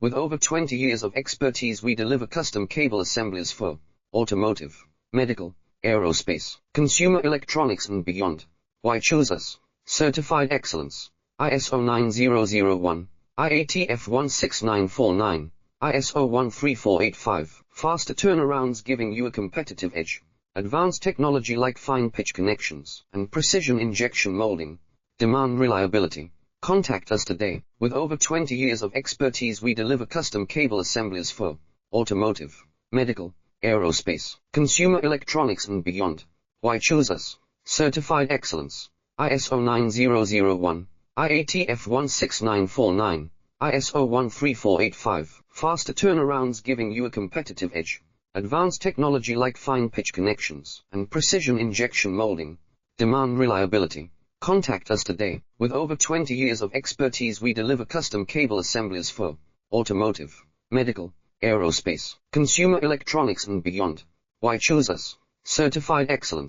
With over 20 years of expertise, we deliver custom cable assemblies for automotive, medical, aerospace, consumer electronics and beyond. Why choose us? Certified excellence. ISO 9001, IATF 16949, ISO 13485. Faster turnarounds giving you a competitive edge. Advanced technology like fine pitch connections and precision injection molding. Demand reliability. Contact us today. With over 20 years of expertise, we deliver custom cable assemblies for automotive, medical, aerospace, consumer electronics and beyond. Why choose us? Certified excellence. ISO 9001, IATF 16949, ISO 13485. Faster turnarounds giving you a competitive edge. Advanced technology like fine pitch connections and precision injection molding. Demand reliability. Contact us today. With over 20 years of expertise, we deliver custom cable assemblies for automotive, medical, aerospace, consumer electronics and beyond. Why choose us? Certified excellence.